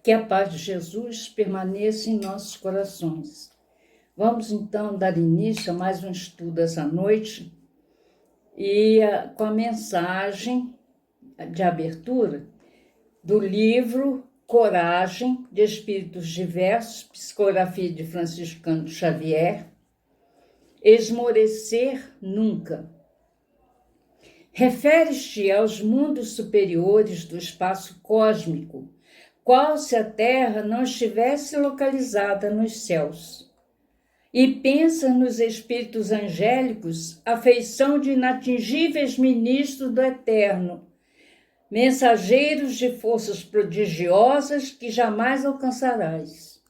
Que a paz de Jesus permaneça em nossos corações. Vamos então dar início a mais um estudo essa noite e com a mensagem de abertura do livro Coragem de Espíritos Diversos, psicografia de Franciscano Xavier, Esmorecer Nunca. Refere-te aos mundos superiores do espaço cósmico, qual se a Terra não estivesse localizada nos céus. E pensa nos espíritos angélicos, a feição de inatingíveis ministros do Eterno, mensageiros de forças prodigiosas que jamais alcançarás.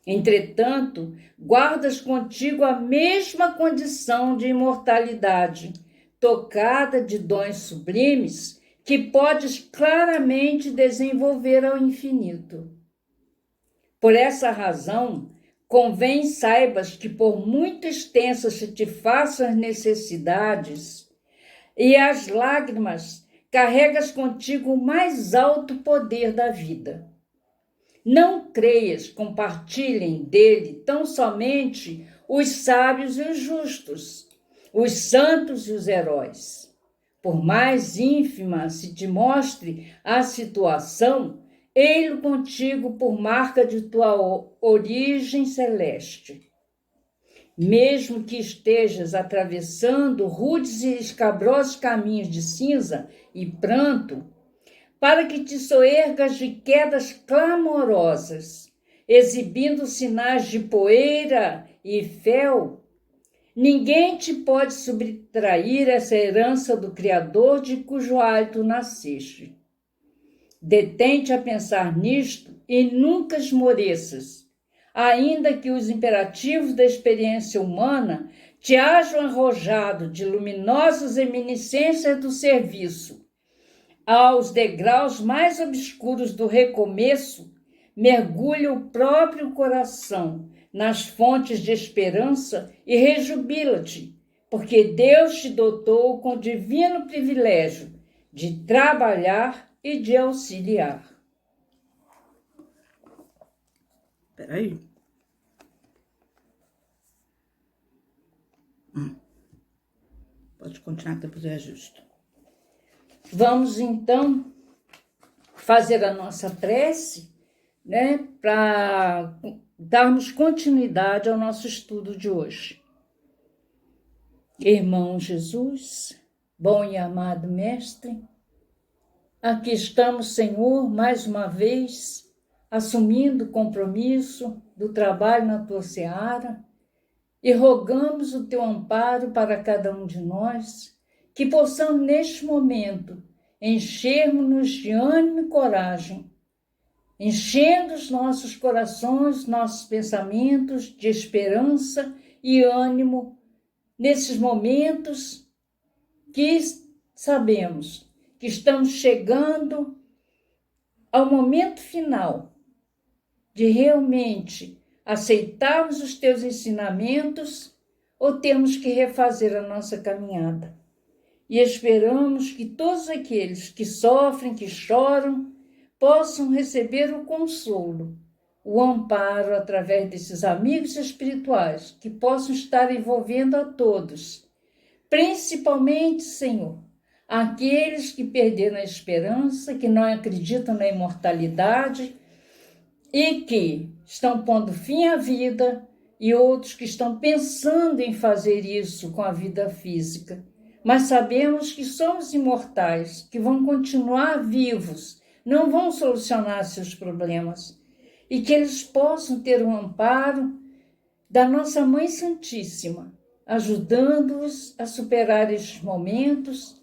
Entretanto, guardas contigo a mesma condição de imortalidade, tocada de dons sublimes, que podes claramente desenvolver ao infinito. Por essa razão, convém saibas que por muito extensas se te façam as necessidades e as lágrimas, carregas contigo o mais alto poder da vida. Não creias compartilhem dele tão somente os sábios e os justos, os santos e os heróis. Por mais ínfima se te mostre a situação, ei-lo contigo por marca de tua origem celeste. Mesmo que estejas atravessando rudes e escabrosos caminhos de cinza e pranto, para que te soergas de quedas clamorosas, exibindo sinais de poeira e fel, ninguém te pode subtrair essa herança do Criador de cujo hálito nasceste. Detente a pensar nisto e nunca esmoreças, ainda que os imperativos da experiência humana te hajam arrojado de luminosas eminiscências do serviço. Aos degraus mais obscuros do recomeço, mergulha o próprio coração nas fontes de esperança e rejubila-te, porque Deus te dotou com o divino privilégio de trabalhar e de auxiliar. Espera aí. Pode continuar, que depois eu ajusto. Vamos, então, fazer a nossa prece, para darmos continuidade ao nosso estudo de hoje. Irmão Jesus, bom e amado Mestre, aqui estamos, Senhor, mais uma vez, assumindo o compromisso do trabalho na Tua seara e rogamos o Teu amparo para cada um de nós, que possamos, neste momento, enchermos-nos de ânimo e coragem, enchendo os nossos corações, nossos pensamentos de esperança e ânimo nesses momentos que sabemos que estamos chegando ao momento final de realmente aceitarmos os teus ensinamentos ou temos que refazer a nossa caminhada. E esperamos que todos aqueles que sofrem, que choram, possam receber o consolo, o amparo através desses amigos espirituais que possam estar envolvendo a todos, principalmente, Senhor, aqueles que perderam a esperança, que não acreditam na imortalidade e que estão pondo fim à vida, e outros que estão pensando em fazer isso com a vida física. Mas sabemos que somos imortais, que vão continuar vivos, não vão solucionar seus problemas, e que eles possam ter o amparo da nossa Mãe Santíssima, ajudando-os a superar estes momentos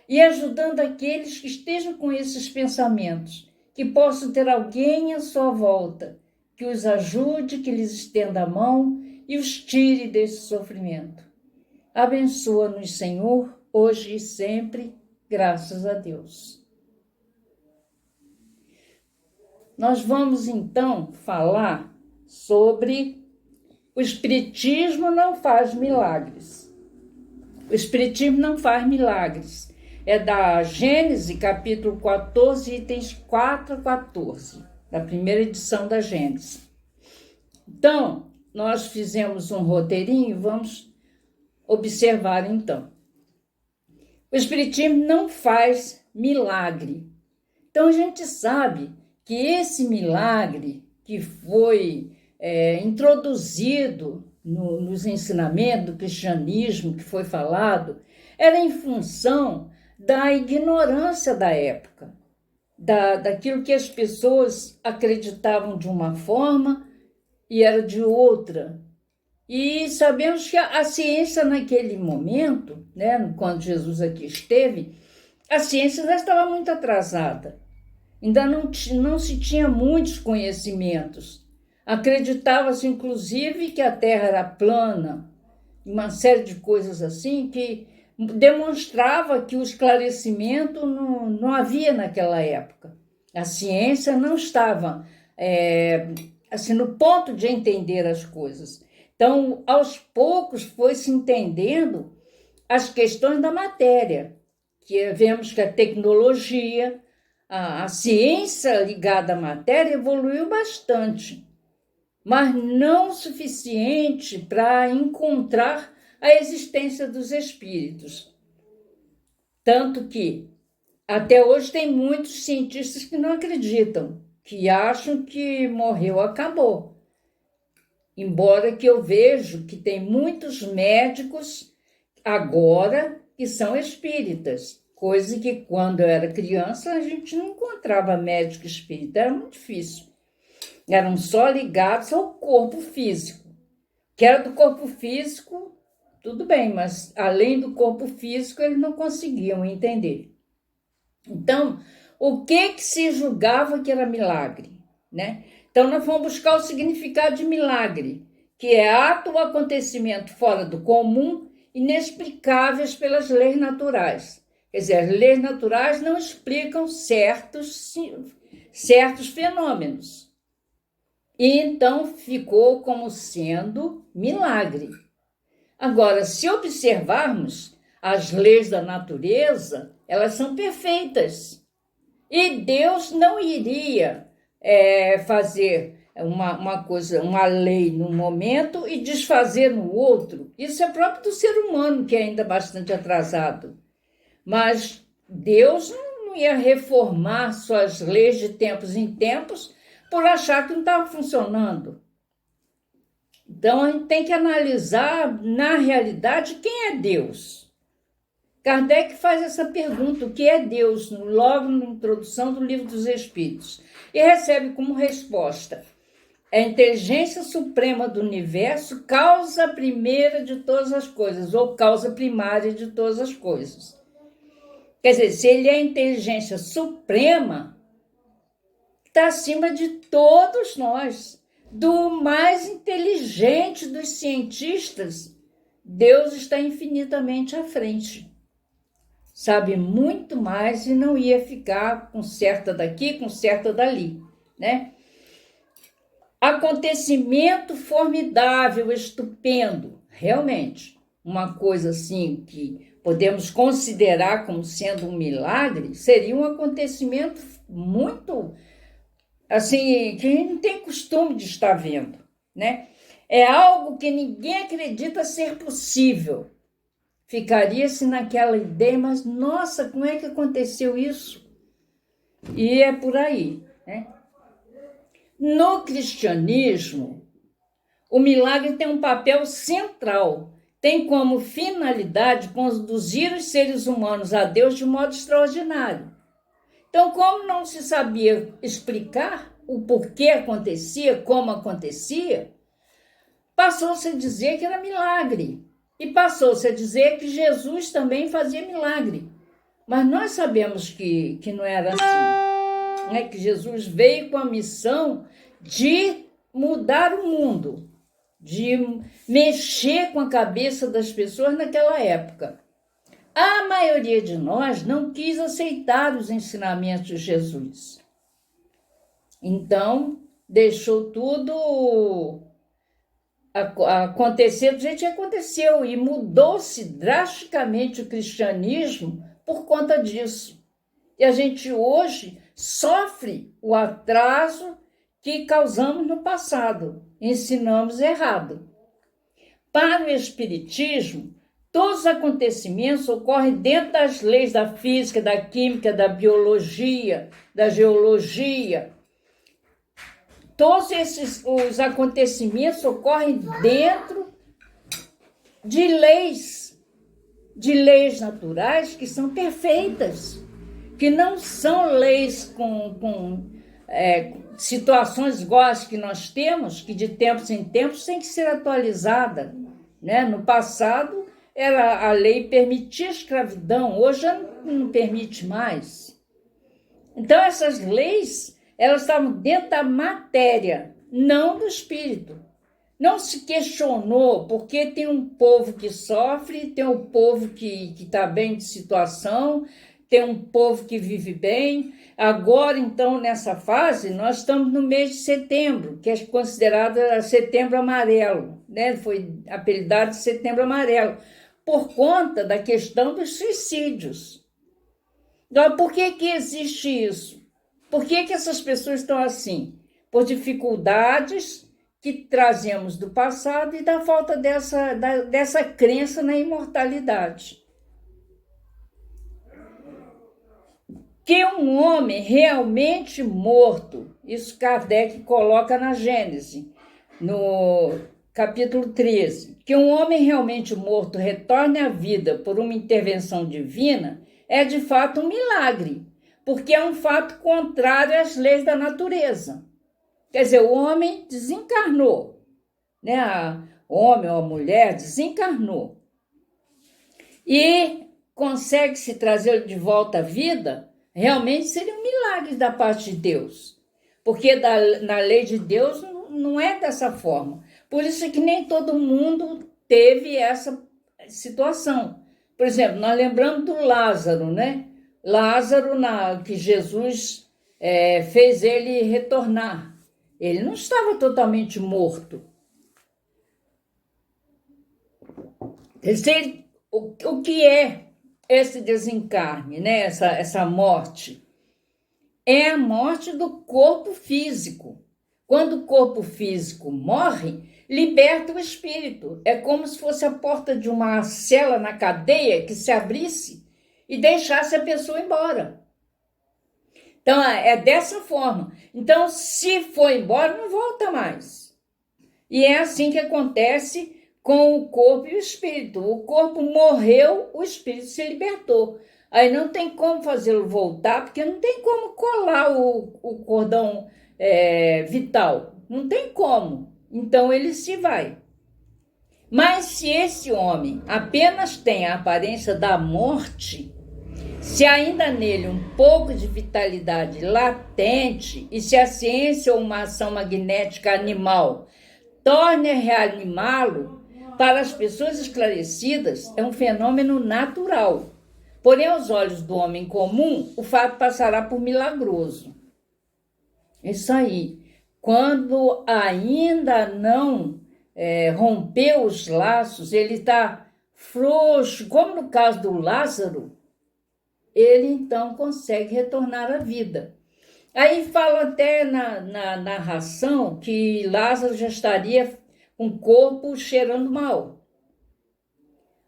e ajudando aqueles que estejam com esses pensamentos, que possam ter alguém à sua volta, que os ajude, que lhes estenda a mão e os tire desse sofrimento. Abençoa-nos, Senhor, hoje e sempre, graças a Deus. Nós vamos, então, falar sobre o Espiritismo não faz milagres. O Espiritismo não faz milagres. É da Gênesis, capítulo 14, itens 4 a 14. da primeira edição da Gênesis. Então, nós fizemos um roteirinho, vamos observar então. O Espiritismo não faz milagre. Então, a gente sabe que esse milagre que foi introduzido nos ensinamentos do cristianismo, que foi falado, era em função da ignorância da época, daquilo que as pessoas acreditavam de uma forma e era de outra. E sabemos que a ciência naquele momento, né, quando Jesus aqui esteve, a ciência já estava muito atrasada. Ainda não se tinha muitos conhecimentos. Acreditava-se, inclusive, que a Terra era plana, uma série de coisas assim que demonstrava que o esclarecimento não havia naquela época. A ciência não estava assim, no ponto de entender as coisas. Então, aos poucos, foi se entendendo as questões da matéria, que vemos que a tecnologia, a ciência ligada à matéria evoluiu bastante, mas não o suficiente para encontrar a existência dos espíritos. Tanto que, até hoje, tem muitos cientistas que não acreditam, que acham que morreu, acabou. Embora que eu vejo que tem muitos médicos agora que são espíritas, coisa que quando eu era criança a gente não encontrava médico espírita, era muito difícil. Eram só ligados ao corpo físico. Que era do corpo físico, tudo bem, mas além do corpo físico eles não conseguiam entender. Então, o que se julgava que era milagre, né? Então, nós vamos buscar o significado de milagre, que é ato ou acontecimento fora do comum, inexplicáveis pelas leis naturais. Quer dizer, as leis naturais não explicam certos fenômenos. E então ficou como sendo milagre. Agora, se observarmos as leis da natureza, elas são perfeitas. E Deus não iria fazer uma lei num momento e desfazer no outro. Isso é próprio do ser humano, que é ainda bastante atrasado. Mas Deus não ia reformar suas leis de tempos em tempos por achar que não estava funcionando. Então, a gente tem que analisar, na realidade, quem é Deus. Kardec faz essa pergunta, o que é Deus, logo na introdução do Livro dos Espíritos, e recebe como resposta: é a inteligência suprema do universo, causa primeira de todas as coisas, ou causa primária de todas as coisas. Quer dizer, se ele é a inteligência suprema, está acima de todos nós, do mais inteligente dos cientistas, Deus está infinitamente à frente. Sabe muito mais e não ia ficar com certa daqui, com certa dali, né? Acontecimento formidável, estupendo, realmente, uma coisa assim que podemos considerar como sendo um milagre, seria um acontecimento muito, assim, que a gente não tem costume de estar vendo, né? É algo que ninguém acredita ser possível. Ficaria-se naquela ideia, mas, nossa, como é que aconteceu isso? E é por aí, né? No cristianismo, o milagre tem um papel central, tem como finalidade conduzir os seres humanos a Deus de modo extraordinário. Então, como não se sabia explicar o porquê acontecia, como acontecia, passou-se a dizer que era milagre. E passou-se a dizer que Jesus também fazia milagre. Mas nós sabemos que não era assim. Né? Que Jesus veio com a missão de mudar o mundo, de mexer com a cabeça das pessoas naquela época. A maioria de nós não quis aceitar os ensinamentos de Jesus. Então, deixou tudo acontecer do jeito que aconteceu e mudou-se drasticamente o cristianismo por conta disso. E a gente hoje sofre o atraso que causamos no passado, ensinamos errado. Para o Espiritismo, todos os acontecimentos ocorrem dentro das leis da física, da química, da biologia, da geologia. Todos os acontecimentos ocorrem dentro de leis naturais que são perfeitas, que não são leis com situações iguais que nós temos, que de tempos em tempos tem que ser atualizada, né? No passado, a lei permitia a escravidão, hoje já não permite mais. Então, essas leis, elas estavam dentro da matéria, não do espírito. Não se questionou porque tem um povo que sofre, tem um povo que está bem de situação, tem um povo que vive bem. Agora, então, nessa fase, nós estamos no mês de setembro, que é considerado Setembro Amarelo, né? Foi apelidado de Setembro Amarelo, por conta da questão dos suicídios. Então, por que existe isso? Por que essas pessoas estão assim? Por dificuldades que trazemos do passado e da falta dessa crença na imortalidade. Que um homem realmente morto, isso Kardec coloca na Gênese, no capítulo 13, que um homem realmente morto retorne à vida por uma intervenção divina é de fato um milagre, porque é um fato contrário às leis da natureza. Quer dizer, o homem desencarnou, né? O homem ou a mulher desencarnou e consegue se trazer de volta à vida. Realmente seria um milagre da parte de Deus, porque na lei de Deus não é dessa forma. Por isso é que nem todo mundo teve essa situação. Por exemplo, nós lembramos do Lázaro, né? Lázaro, que Jesus fez ele retornar. Ele não estava totalmente morto. O que é esse desencarne, né? Essa morte? É a morte do corpo físico. Quando o corpo físico morre, liberta o espírito. É como se fosse a porta de uma cela na cadeia que se abrisse e deixasse a pessoa embora. Então, é dessa forma. Então, se for embora, não volta mais. E é assim que acontece com o corpo e o espírito. O corpo morreu, o espírito se libertou. Aí não tem como fazê-lo voltar, porque não tem como colar o cordão vital. Não tem como. Então ele se vai. Mas se esse homem apenas tem a aparência da morte, se ainda nele um pouco de vitalidade latente, e se a ciência ou uma ação magnética animal torne a reanimá-lo, para as pessoas esclarecidas, é um fenômeno natural. Porém, aos olhos do homem comum, o fato passará por milagroso. Isso aí. Quando ainda não rompeu os laços, ele está frouxo, como no caso do Lázaro, ele então consegue retornar à vida. Aí fala até na narração que Lázaro já estaria com o corpo cheirando mal.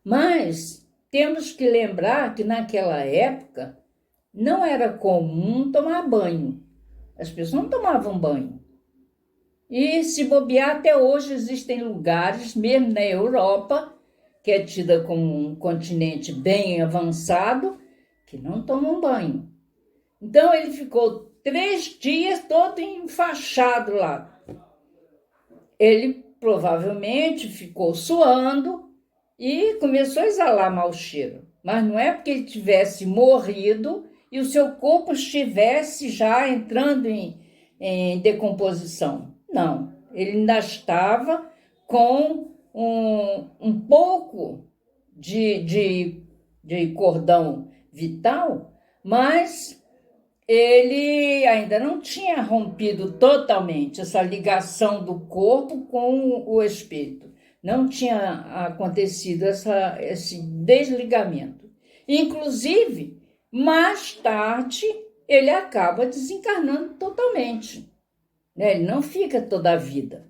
Mas temos que lembrar que naquela época não era comum tomar banho. As pessoas não tomavam banho. E se bobear, até hoje existem lugares, mesmo na Europa, que é tida como um continente bem avançado, que não tomam banho. Então ele ficou 3 dias todo enfaixado lá. Ele provavelmente ficou suando e começou a exalar mau cheiro. Mas não é porque ele tivesse morrido e o seu corpo estivesse já entrando em decomposição. Não, ele ainda estava com um pouco de cordão vital, mas ele ainda não tinha rompido totalmente essa ligação do corpo com o espírito. Não tinha acontecido esse desligamento. Inclusive, mais tarde, ele acaba desencarnando totalmente. né? Ele não fica toda a vida.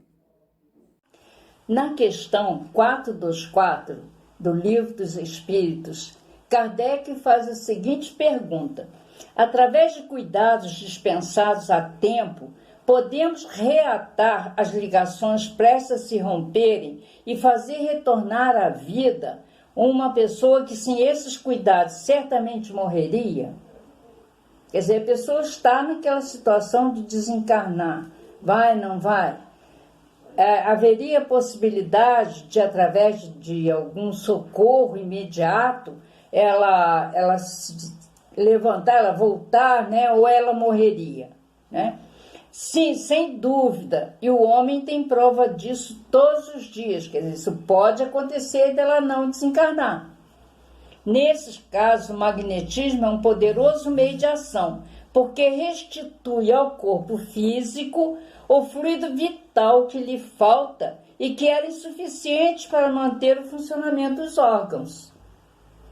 Na questão 424 do Livro dos Espíritos, Kardec faz a seguinte pergunta: através de cuidados dispensados a tempo, podemos reatar as ligações prestes a se romperem e fazer retornar à vida uma pessoa que sem esses cuidados certamente morreria? Quer dizer, a pessoa está naquela situação de desencarnar. Vai, não vai? Haveria possibilidade de, através de algum socorro imediato, ela se levantar, ela voltar, né? Ou ela morreria, né? Sim, sem dúvida. E o homem tem prova disso todos os dias. Quer dizer, isso pode acontecer dela não desencarnar. Nesses casos, o magnetismo é um poderoso meio de ação, porque restitui ao corpo físico o fluido vital que lhe falta e que era insuficiente para manter o funcionamento dos órgãos.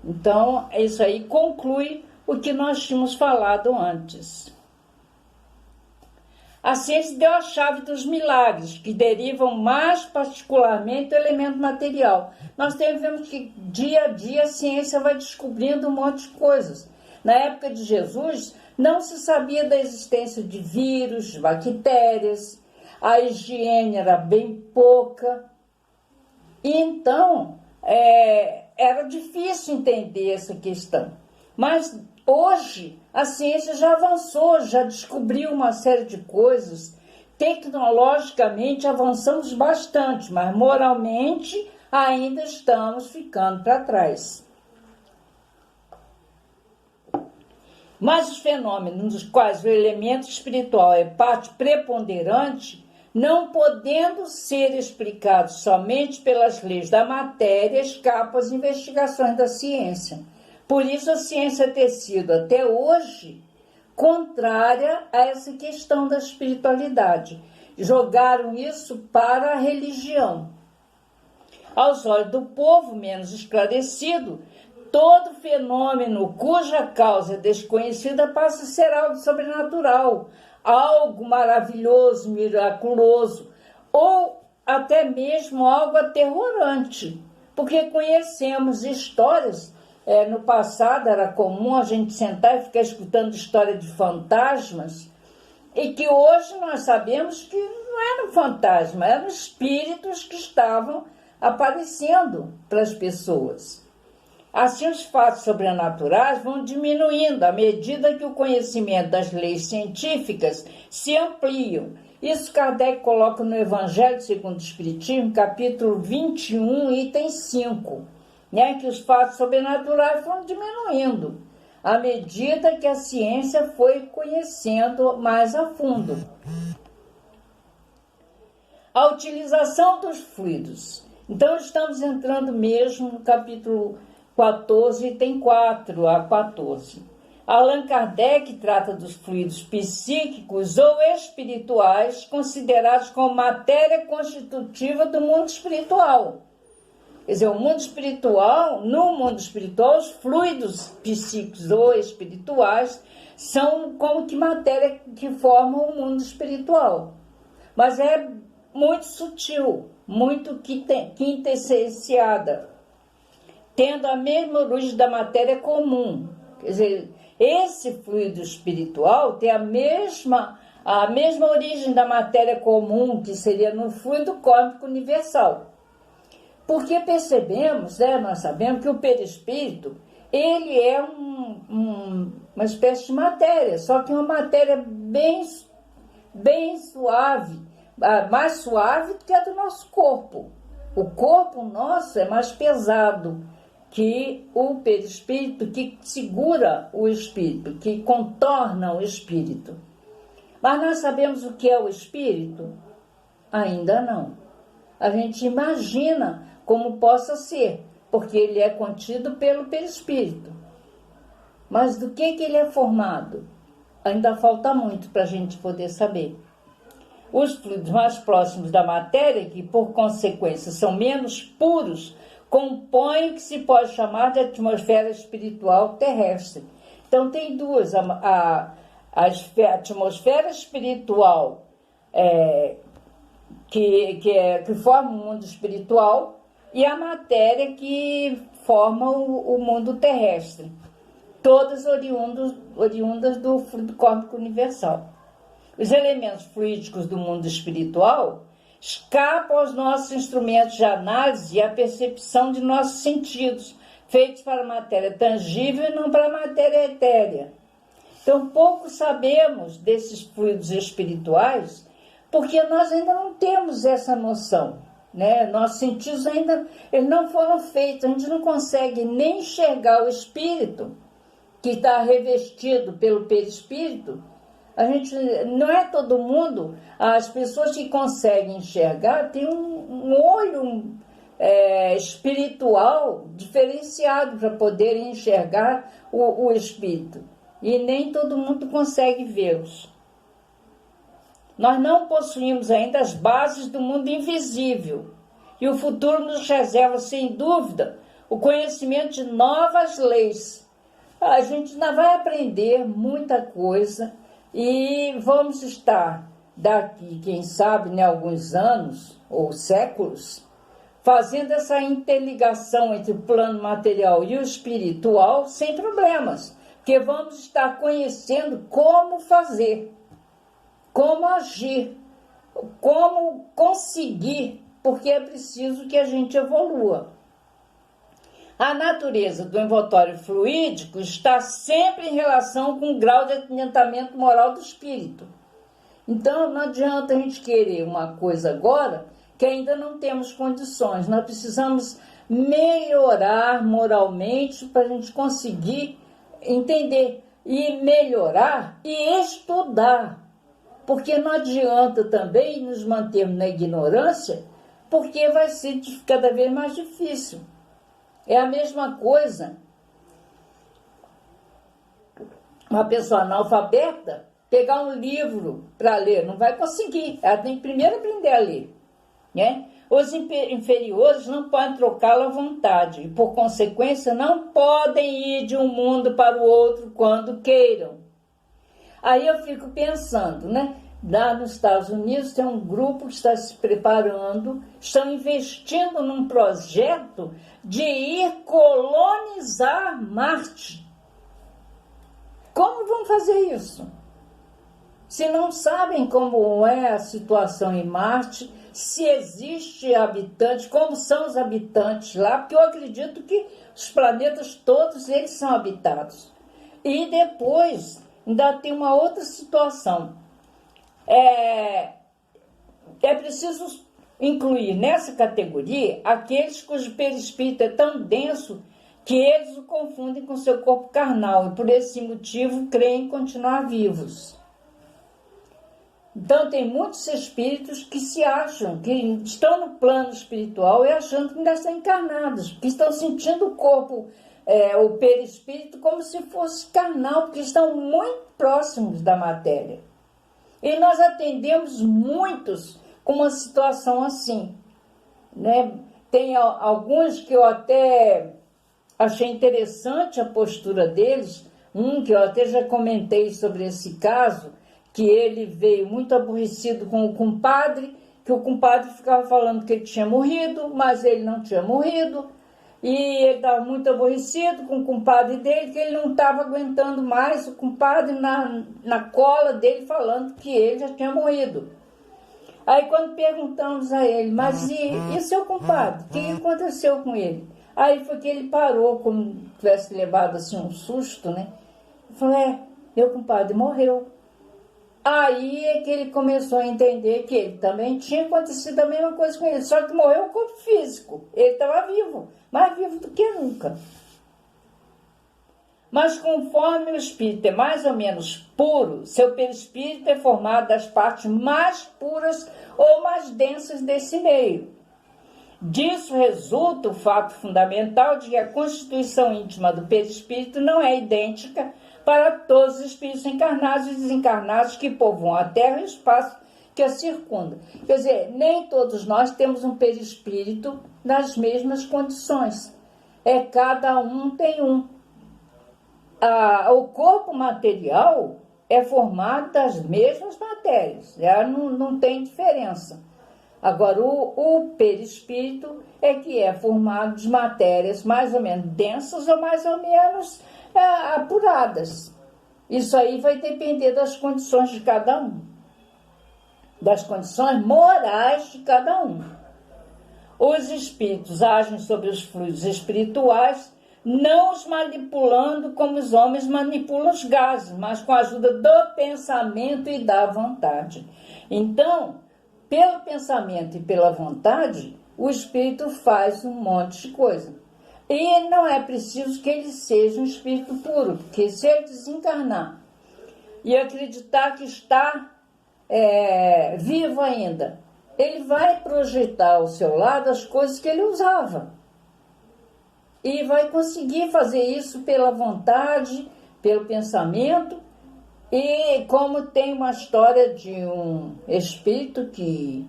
Então, isso aí conclui o que nós tínhamos falado antes. A ciência deu a chave dos milagres, que derivam mais particularmente do elemento material. Nós vemos que dia a dia a ciência vai descobrindo um monte de coisas. Na época de Jesus, não se sabia da existência de vírus, de bactérias, a higiene era bem pouca. E então, era difícil entender essa questão. Mas hoje a ciência já avançou, já descobriu uma série de coisas. Tecnologicamente avançamos bastante, mas moralmente ainda estamos ficando para trás. Mas os fenômenos nos quais o elemento espiritual é parte preponderante, não podendo ser explicados somente pelas leis da matéria, escapam às investigações da ciência. Por isso a ciência tem sido, até hoje, contrária a essa questão da espiritualidade. Jogaram isso para a religião. Aos olhos do povo menos esclarecido, todo fenômeno cuja causa é desconhecida passa a ser algo sobrenatural, algo maravilhoso, miraculoso, ou até mesmo algo aterrorante, porque conhecemos histórias. No passado era comum a gente sentar e ficar escutando história de fantasmas, e que hoje nós sabemos que não eram fantasmas, eram espíritos que estavam aparecendo para as pessoas. Assim, os fatos sobrenaturais vão diminuindo à medida que o conhecimento das leis científicas se ampliam. Isso Kardec coloca no Evangelho segundo o Espiritismo, capítulo 21, item 5. Que os fatos sobrenaturais foram diminuindo à medida que a ciência foi conhecendo mais a fundo. A utilização dos fluidos. Então, estamos entrando mesmo no capítulo 14, item 4 a 14. Allan Kardec trata dos fluidos psíquicos ou espirituais considerados como matéria constitutiva do mundo espiritual. Quer dizer, o mundo espiritual, no mundo espiritual, os fluidos psíquicos ou espirituais são como que matéria que formam o mundo espiritual. Mas é muito sutil, muito quintessenciada, tendo a mesma origem da matéria comum. Quer dizer, esse fluido espiritual tem a mesma origem da matéria comum, que seria no fluido cósmico universal. Porque percebemos, nós sabemos que o perispírito, ele é uma espécie de matéria, só que uma matéria bem suave, mais suave do que a do nosso corpo. O corpo nosso é mais pesado que o perispírito, que segura o espírito, que contorna o espírito. Mas nós sabemos o que é o espírito? Ainda não. A gente imagina como possa ser, porque ele é contido pelo perispírito. Mas do que ele é formado? Ainda falta muito para a gente poder saber. Os fluidos mais próximos da matéria, que por consequência são menos puros, compõem o que se pode chamar de atmosfera espiritual terrestre. Então tem duas, a atmosfera espiritual que forma o mundo espiritual, e a matéria que forma o mundo terrestre, todas oriundas do fluido cósmico universal. Os elementos fluídicos do mundo espiritual escapam aos nossos instrumentos de análise e à percepção de nossos sentidos, feitos para a matéria tangível e não para a matéria etérea. Então, pouco sabemos desses fluidos espirituais, porque nós ainda não temos essa noção, né? Nossos sentidos ainda eles não foram feitos, a gente não consegue nem enxergar o espírito, que está revestido pelo perispírito. A gente, não é todo mundo, as pessoas que conseguem enxergar têm um olho espiritual diferenciado para poderem enxergar o espírito. E nem todo mundo consegue vê-los. Nós não possuímos ainda as bases do mundo invisível. E o futuro nos reserva, sem dúvida, o conhecimento de novas leis. A gente ainda vai aprender muita coisa e vamos estar daqui, quem sabe, né, alguns anos ou séculos, fazendo essa interligação entre o plano material e o espiritual sem problemas, porque vamos estar conhecendo como fazer, como agir, como conseguir, porque é preciso que a gente evolua. A natureza do envoltório fluídico está sempre em relação com o grau de adiantamento moral do espírito. Então, não adianta a gente querer uma coisa agora que ainda não temos condições. Nós precisamos melhorar moralmente para a gente conseguir entender e melhorar e estudar. Porque não adianta também nos mantermos na ignorância, porque vai ser cada vez mais difícil. É a mesma coisa uma pessoa analfabeta pegar um livro para ler, não vai conseguir, ela tem que primeiro aprender a ler, né? Os inferiores não podem trocá-lo à vontade e, por consequência, não podem ir de um mundo para o outro quando queiram. Aí eu fico pensando, né? Lá nos Estados Unidos tem um grupo que está se preparando, estão investindo num projeto de ir colonizar Marte. Como vão fazer isso? Se não sabem como é a situação em Marte, se existe habitantes, como são os habitantes lá, porque eu acredito que os planetas todos eles são habitados. E depois ainda tem uma outra situação. É preciso incluir nessa categoria aqueles cujo perispírito é tão denso que eles o confundem com seu corpo carnal e por esse motivo creem continuar vivos. Então tem muitos espíritos que se acham, que estão no plano espiritual e achando que ainda estão encarnados, que estão sentindo o corpo, o perispírito como se fosse carnal, porque estão muito próximos da matéria. E nós atendemos muitos com uma situação assim, né? Tem alguns que eu até achei interessante a postura deles, que eu até já comentei sobre esse caso, que ele veio muito aborrecido com o compadre, que o compadre ficava falando que ele tinha morrido, mas ele não tinha morrido, e ele estava muito aborrecido com o compadre dele, que ele não estava aguentando mais o compadre na cola dele falando que ele já tinha morrido. Aí quando perguntamos a ele, mas e seu compadre? O que aconteceu com ele? Aí foi que ele parou, como se tivesse levado assim um susto, né? Falou, meu compadre morreu. Aí é que ele começou a entender que ele também tinha acontecido a mesma coisa com ele, só que morreu o corpo físico. Ele estava vivo, mais vivo do que nunca. Mas conforme o espírito é mais ou menos puro, seu perispírito é formado das partes mais puras ou mais densas desse meio. Disso resulta o fato fundamental de que a constituição íntima do perispírito não é idêntica para todos os espíritos encarnados e desencarnados que povoam a Terra e o espaço que a circunda. Quer dizer, nem todos nós temos um perispírito nas mesmas condições. Cada um tem um. O corpo material, é formado das mesmas matérias, não tem diferença. Agora, o perispírito é que é formado de matérias mais ou menos densas ou mais ou menos apuradas. Isso aí vai depender das condições de cada um, das condições morais de cada um. Os espíritos agem sobre os fluidos espirituais, não os manipulando como os homens manipulam os gases, mas com a ajuda do pensamento e da vontade. Então, pelo pensamento e pela vontade, o espírito faz um monte de coisa. E não é preciso que ele seja um espírito puro, porque se ele desencarnar e acreditar que está vivo ainda, ele vai projetar ao seu lado as coisas que ele usava. E vai conseguir fazer isso pela vontade, pelo pensamento. E como tem uma história de um espírito que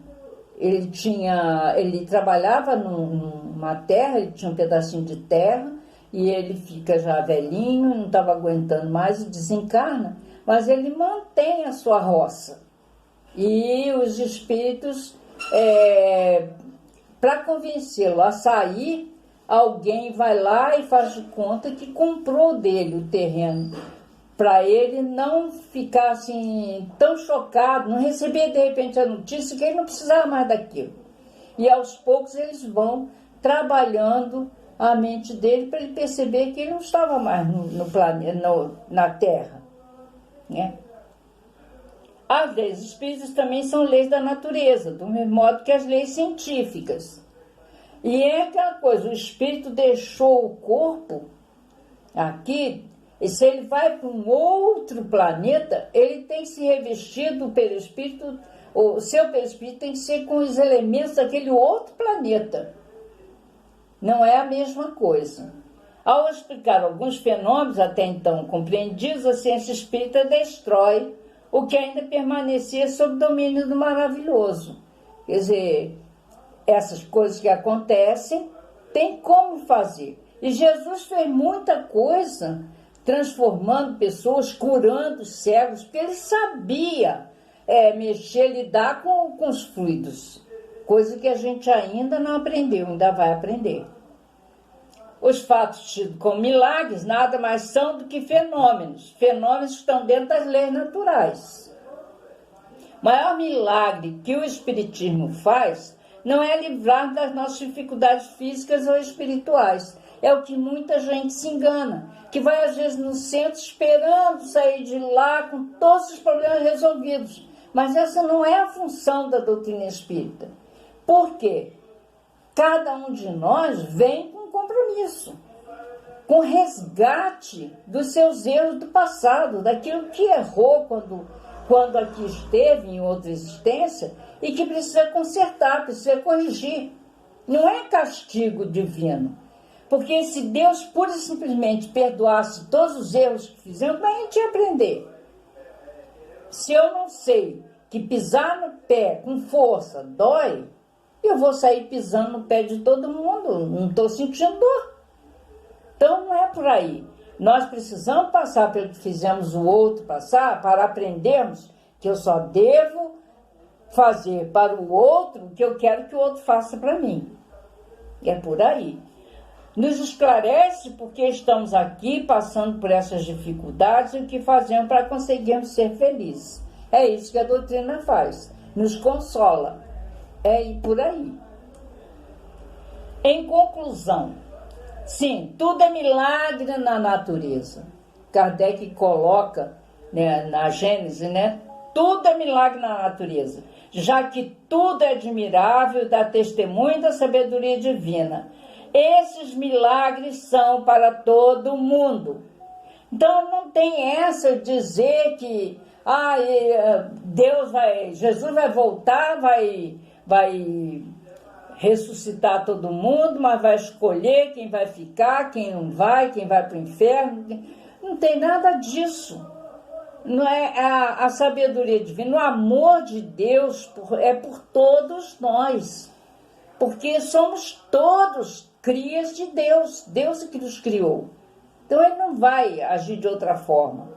ele trabalhava numa terra, ele tinha um pedacinho de terra, e ele fica já velhinho, não estava aguentando mais e desencarna, mas ele mantém a sua roça. E os espíritos, para convencê-lo a sair, alguém vai lá e faz de conta que comprou dele o terreno, para ele não ficar assim tão chocado, não receber de repente a notícia que ele não precisava mais daquilo. E aos poucos eles vão trabalhando a mente dele para ele perceber que ele não estava mais no planeta, na Terra, né? As leis espíritas também são leis da natureza, do mesmo modo que as leis científicas. E é aquela coisa, o espírito deixou o corpo aqui, e se ele vai para um outro planeta, ele tem que se revestir do perispírito, o seu perispírito tem que ser com os elementos daquele outro planeta. Não é a mesma coisa. Ao explicar alguns fenômenos até então compreendidos, a ciência espírita destrói o que ainda permanecia sob domínio do maravilhoso. Quer dizer, essas coisas que acontecem, tem como fazer. E Jesus fez muita coisa, transformando pessoas, curando cegos, porque ele sabia mexer, lidar com os fluidos, coisa que a gente ainda não aprendeu, ainda vai aprender. Os fatos tidos como milagres nada mais são do que fenômenos que estão dentro das leis naturais. O maior milagre que o Espiritismo faz não é livrar das nossas dificuldades físicas ou espirituais. É o que muita gente se engana, que vai às vezes no centro esperando sair de lá com todos os problemas resolvidos. Mas essa não é a função da doutrina espírita. Por quê? Cada um de nós vem com compromisso, com resgate dos seus erros do passado, daquilo que errou quando aqui esteve em outra existência e que precisa consertar, precisa corrigir. Não é castigo divino. Porque se Deus pura e simplesmente perdoasse todos os erros que fizemos, como a gente ia aprender? Se eu não sei que pisar no pé com força dói, eu vou sair pisando no pé de todo mundo, não estou sentindo dor. Então não é por aí. Nós precisamos passar pelo que fizemos o outro passar para aprendermos que eu só devo fazer para o outro o que eu quero que o outro faça para mim. É por aí. Nos esclarece porque estamos aqui passando por essas dificuldades e o que fazemos para conseguirmos ser felizes. É isso que a doutrina faz, nos consola. É ir por aí. Em conclusão, sim, tudo é milagre na natureza. Kardec coloca, né, na Gênese, né? Tudo é milagre na natureza, já que tudo é admirável, dá testemunho da sabedoria divina. Esses milagres são para todo mundo. Então não tem essa de dizer que Jesus vai voltar, vai ressuscitar todo mundo, mas vai escolher quem vai ficar, quem não vai, quem vai para o inferno. Não tem nada disso. Não é a sabedoria divina, o amor de Deus é por todos nós, porque somos todos crias de Deus, Deus é que nos criou. Então ele não vai agir de outra forma.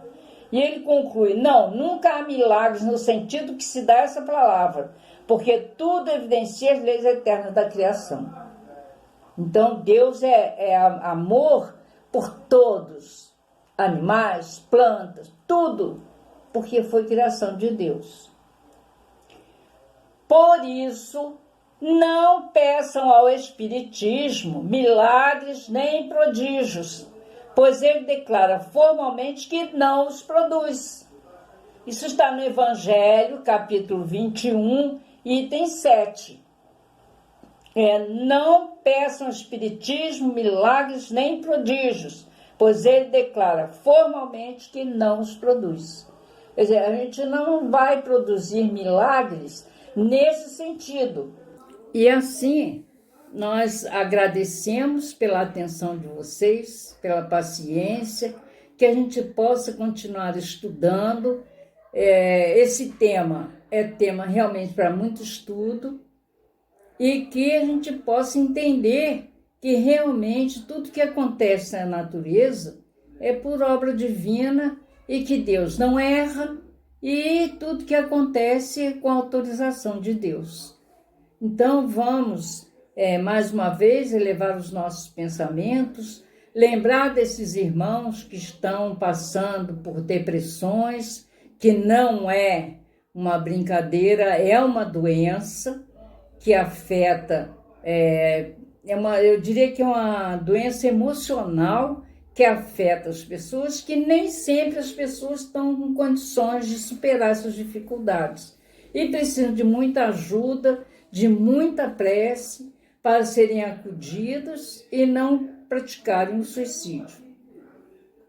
E ele conclui: não, nunca há milagres no sentido que se dá essa palavra, porque tudo evidencia as leis eternas da criação. Então, Deus é amor por todos, animais, plantas, tudo, porque foi criação de Deus. Por isso, não peçam ao Espiritismo milagres nem prodígios, pois ele declara formalmente que não os produz. Isso está no Evangelho, capítulo 21, item 7. Não peçam ao Espiritismo milagres nem prodígios, pois ele declara formalmente que não os produz. Quer dizer, a gente não vai produzir milagres nesse sentido. E assim, nós agradecemos pela atenção de vocês, pela paciência, que a gente possa continuar estudando. Esse tema é tema realmente para muito estudo e que a gente possa entender que realmente tudo que acontece na natureza é por obra divina e que Deus não erra e tudo que acontece é com a autorização de Deus. Então, vamos, mais uma vez, elevar os nossos pensamentos, lembrar desses irmãos que estão passando por depressões, que não é uma brincadeira, é uma doença que afeta, eu diria que é uma doença emocional que afeta as pessoas, que nem sempre as pessoas estão com condições de superar essas dificuldades. E precisam de muita ajuda, de muita prece para serem acudidos e não praticarem o suicídio.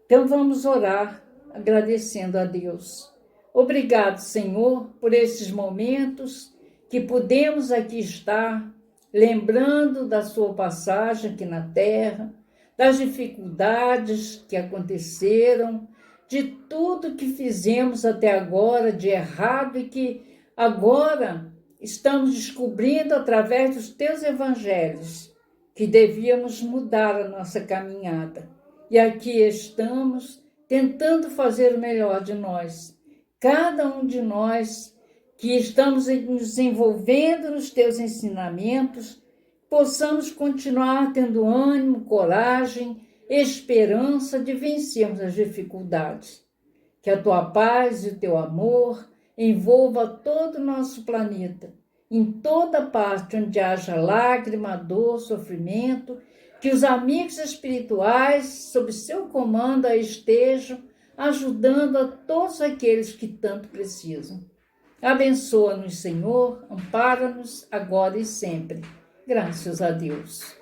Então vamos orar agradecendo a Deus. Obrigado, Senhor, por esses momentos que pudemos aqui estar, lembrando da sua passagem aqui na Terra, das dificuldades que aconteceram, de tudo que fizemos até agora de errado e que agora estamos descobrindo através dos teus evangelhos que devíamos mudar a nossa caminhada. E aqui estamos tentando fazer o melhor de nós. Cada um de nós que estamos nos envolvendo nos teus ensinamentos, possamos continuar tendo ânimo, coragem, esperança de vencermos as dificuldades. Que a tua paz e o teu amor envolva todo o nosso planeta, em toda parte onde haja lágrima, dor, sofrimento, que os amigos espirituais, sob seu comando, estejam ajudando a todos aqueles que tanto precisam. Abençoa-nos, Senhor, ampara-nos agora e sempre. Graças a Deus.